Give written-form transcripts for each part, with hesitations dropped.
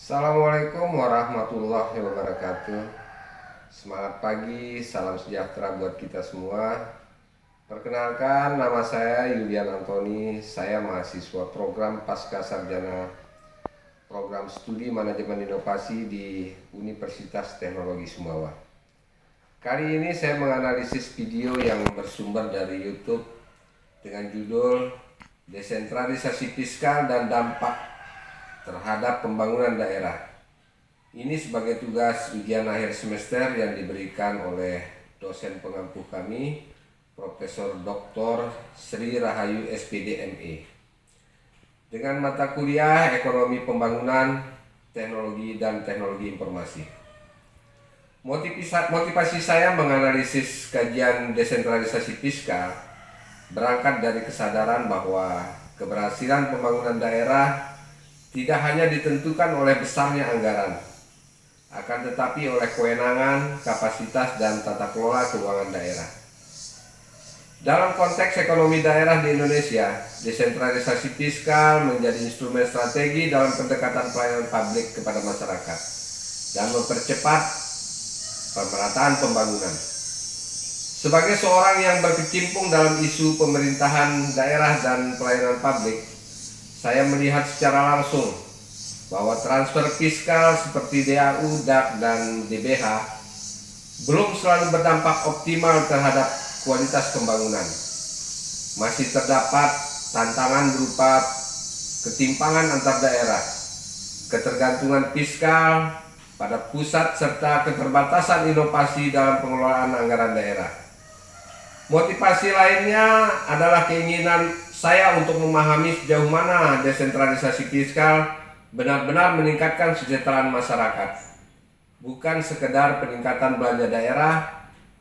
Assalamualaikum warahmatullahi wabarakatuh. Semangat pagi, salam sejahtera buat kita semua. Perkenalkan, nama saya Yulian Antoni. Saya mahasiswa program Pasca Sarjana Program Studi Manajemen Inovasi di Universitas Teknologi Sumbawa. Kali ini saya menganalisis video yang bersumber dari YouTube dengan judul Desentralisasi Fiskal dan Dampak terhadap pembangunan daerah. Ini sebagai tugas ujian akhir semester yang diberikan oleh dosen pengampu kami, Profesor Dr. Sri Rahayu SPD ME. Dengan mata kuliah Ekonomi Pembangunan, Teknologi dan Teknologi Informasi. Motivasi saya menganalisis kajian desentralisasi fiskal berangkat dari kesadaran bahwa keberhasilan pembangunan daerah tidak hanya ditentukan oleh besarnya anggaran, akan tetapi oleh kewenangan, kapasitas, dan tata kelola keuangan daerah. Dalam konteks ekonomi daerah di Indonesia, desentralisasi fiskal menjadi instrumen strategi dalam pendekatan pelayanan publik kepada masyarakat dan mempercepat pemerataan pembangunan. Sebagai seorang yang berkecimpung dalam isu pemerintahan daerah dan pelayanan publik, saya melihat secara langsung bahwa transfer fiskal seperti DAU, DAK, dan DBH belum selalu berdampak optimal terhadap kualitas pembangunan. Masih terdapat tantangan berupa ketimpangan antar daerah, ketergantungan fiskal pada pusat, serta keterbatasan inovasi dalam pengelolaan anggaran daerah. Motivasi lainnya adalah keinginan saya untuk memahami sejauh mana desentralisasi fiskal benar-benar meningkatkan kesejahteraan masyarakat. Bukan sekedar peningkatan belanja daerah,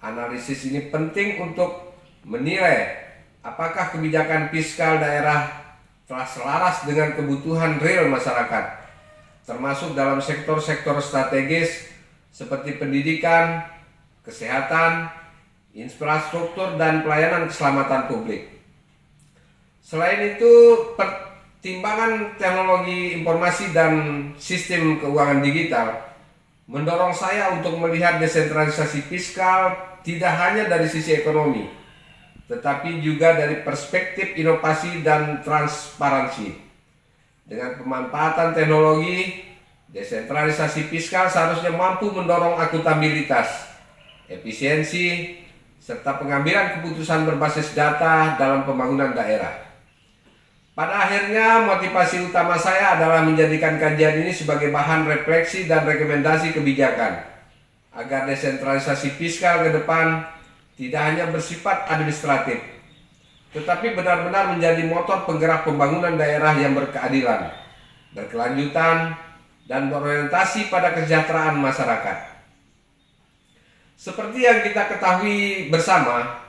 analisis ini penting untuk menilai apakah kebijakan fiskal daerah telah selaras dengan kebutuhan real masyarakat, termasuk dalam sektor-sektor strategis seperti pendidikan, kesehatan, infrastruktur, dan pelayanan keselamatan publik. Selain itu, pertimbangan teknologi informasi dan sistem keuangan digital mendorong saya untuk melihat desentralisasi fiskal tidak hanya dari sisi ekonomi, tetapi juga dari perspektif inovasi dan transparansi. Dengan pemanfaatan teknologi, desentralisasi fiskal seharusnya mampu mendorong akuntabilitas, efisiensi, serta pengambilan keputusan berbasis data dalam pembangunan daerah. Pada akhirnya, motivasi utama saya adalah menjadikan kajian ini sebagai bahan refleksi dan rekomendasi kebijakan, agar desentralisasi fiskal ke depan tidak hanya bersifat administratif, tetapi benar-benar menjadi motor penggerak pembangunan daerah yang berkeadilan, berkelanjutan, dan berorientasi pada kesejahteraan masyarakat. Seperti yang kita ketahui bersama,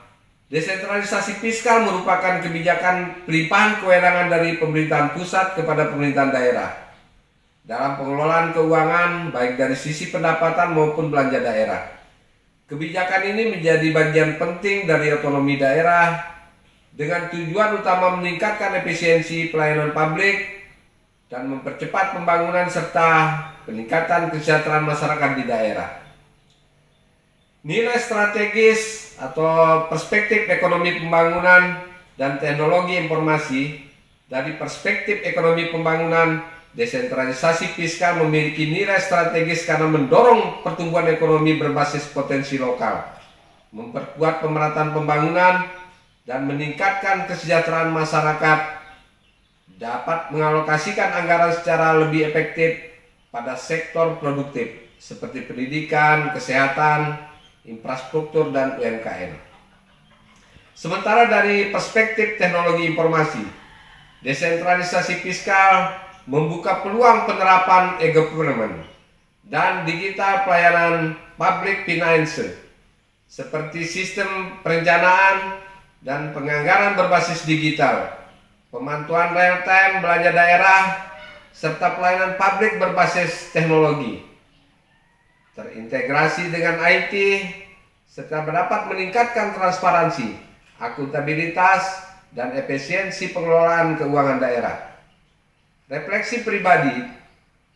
desentralisasi fiskal merupakan kebijakan pelimpahan kewenangan dari pemerintahan pusat kepada pemerintahan daerah dalam pengelolaan keuangan baik dari sisi pendapatan maupun belanja daerah. Kebijakan ini menjadi bagian penting dari otonomi daerah dengan tujuan utama meningkatkan efisiensi pelayanan publik dan mempercepat pembangunan serta peningkatan kesejahteraan masyarakat di daerah. Nilai strategis atau perspektif ekonomi pembangunan dan teknologi informasi. Dari perspektif ekonomi pembangunan, desentralisasi fiskal memiliki nilai strategis karena mendorong pertumbuhan ekonomi berbasis potensi lokal, memperkuat pemerataan pembangunan, dan meningkatkan kesejahteraan masyarakat, dapat mengalokasikan anggaran secara lebih efektif pada sektor produktif seperti pendidikan, kesehatan, infrastruktur, dan UMKM. Sementara dari perspektif teknologi informasi, desentralisasi fiskal membuka peluang penerapan e-government dan digital pelayanan public finance seperti sistem perencanaan dan penganggaran berbasis digital, pemantauan real time belanja daerah, serta pelayanan publik berbasis teknologi terintegrasi dengan IT, serta dapat meningkatkan transparansi, akuntabilitas, dan efisiensi pengelolaan keuangan daerah. Refleksi pribadi,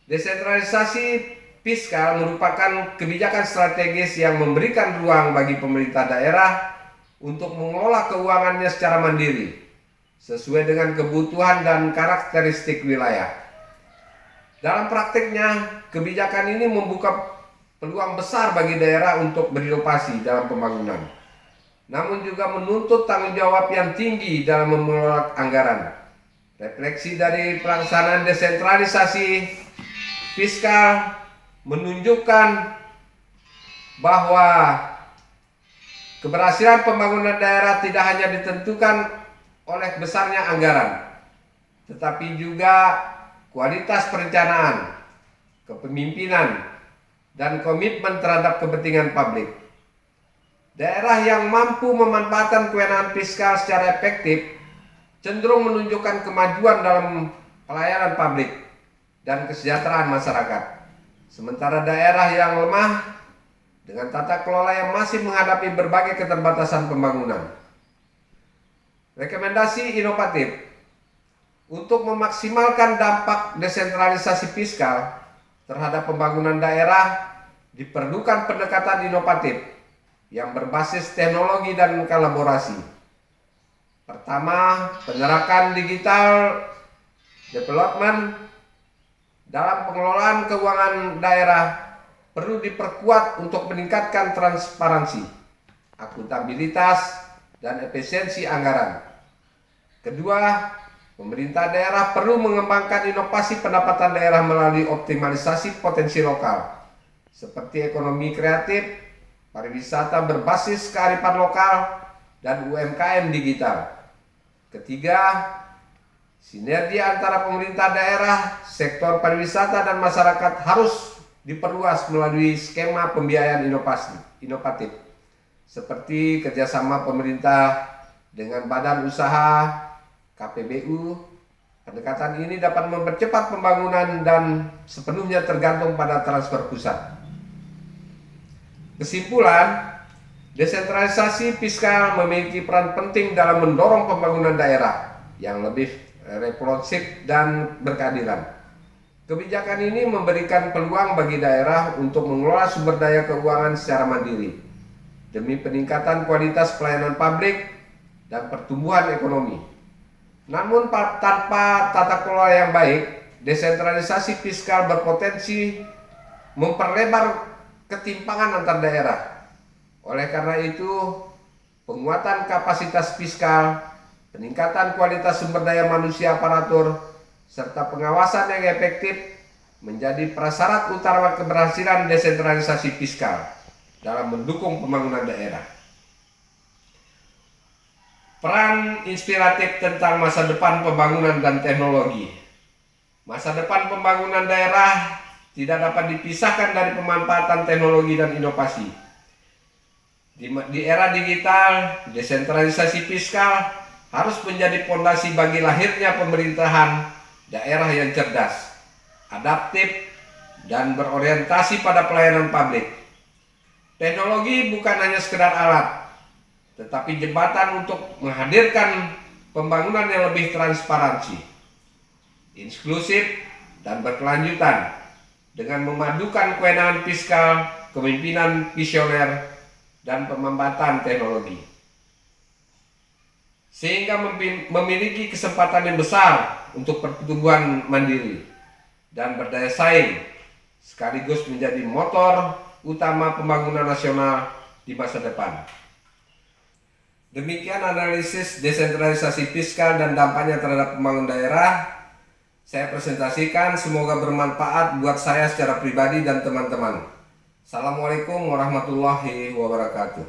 Desentralisasi fiskal merupakan kebijakan strategis yang memberikan ruang bagi pemerintah daerah untuk mengelola keuangannya secara mandiri, sesuai dengan kebutuhan dan karakteristik wilayah. Dalam praktiknya, kebijakan ini membuka peluang besar bagi daerah untuk berinovasi dalam pembangunan, namun juga menuntut tanggung jawab yang tinggi dalam mengelola anggaran. Refleksi dari pelaksanaan desentralisasi fiskal menunjukkan bahwa keberhasilan pembangunan daerah tidak hanya ditentukan oleh besarnya anggaran, tetapi juga kualitas perencanaan, kepemimpinan, dan komitmen terhadap kepentingan publik. Daerah yang mampu memanfaatkan kewenangan fiskal secara efektif cenderung menunjukkan kemajuan dalam pelayanan publik dan kesejahteraan masyarakat. Sementara daerah yang lemah dengan tata kelola yang masih menghadapi berbagai keterbatasan pembangunan. Rekomendasi inovatif untuk memaksimalkan dampak desentralisasi fiskal terhadap pembangunan daerah diperlukan pendekatan inovatif yang berbasis teknologi dan kolaborasi. Pertama, penerapan digital development dalam pengelolaan keuangan daerah perlu diperkuat untuk meningkatkan transparansi, akuntabilitas, dan efisiensi anggaran. Kedua, pemerintah daerah perlu mengembangkan inovasi pendapatan daerah melalui optimalisasi potensi lokal, seperti ekonomi kreatif, pariwisata berbasis kearifan lokal, dan UMKM digital. Ketiga, sinergi antara pemerintah daerah, sektor pariwisata, dan masyarakat harus diperluas melalui skema pembiayaan inovatif, seperti kerjasama pemerintah dengan badan usaha, KPBU. Pendekatan ini dapat mempercepat pembangunan dan sepenuhnya tergantung pada transfer pusat. Kesimpulan, desentralisasi fiskal memiliki peran penting dalam mendorong pembangunan daerah yang lebih responsif dan berkeadilan. Kebijakan ini memberikan peluang bagi daerah untuk mengelola sumber daya keuangan secara mandiri demi peningkatan kualitas pelayanan publik dan pertumbuhan ekonomi. Namun tanpa tata kelola yang baik, desentralisasi fiskal berpotensi memperlebar ketimpangan antar daerah. Oleh karena itu, penguatan kapasitas fiskal, peningkatan kualitas sumber daya manusia aparatur, serta pengawasan yang efektif menjadi prasyarat utama keberhasilan desentralisasi fiskal dalam mendukung pembangunan daerah. Peran inspiratif tentang masa depan pembangunan dan teknologi. Masa depan pembangunan daerah tidak dapat dipisahkan dari pemanfaatan teknologi dan inovasi. Di era digital, desentralisasi fiskal harus menjadi fondasi bagi lahirnya pemerintahan daerah yang cerdas, adaptif, dan berorientasi pada pelayanan publik. Teknologi bukan hanya sekedar alat, tetapi jembatan untuk menghadirkan pembangunan yang lebih transparansi, inklusif, dan berkelanjutan dengan memadukan kewenangan fiskal, kepemimpinan visioner, dan pemanfaatan teknologi, sehingga memiliki kesempatan yang besar untuk pertumbuhan mandiri dan berdaya saing, sekaligus menjadi motor utama pembangunan nasional di masa depan. Demikian analisis desentralisasi fiskal dan dampaknya terhadap pembangunan daerah. Saya presentasikan, semoga bermanfaat buat saya secara pribadi dan teman-teman. Assalamualaikum warahmatullahi wabarakatuh.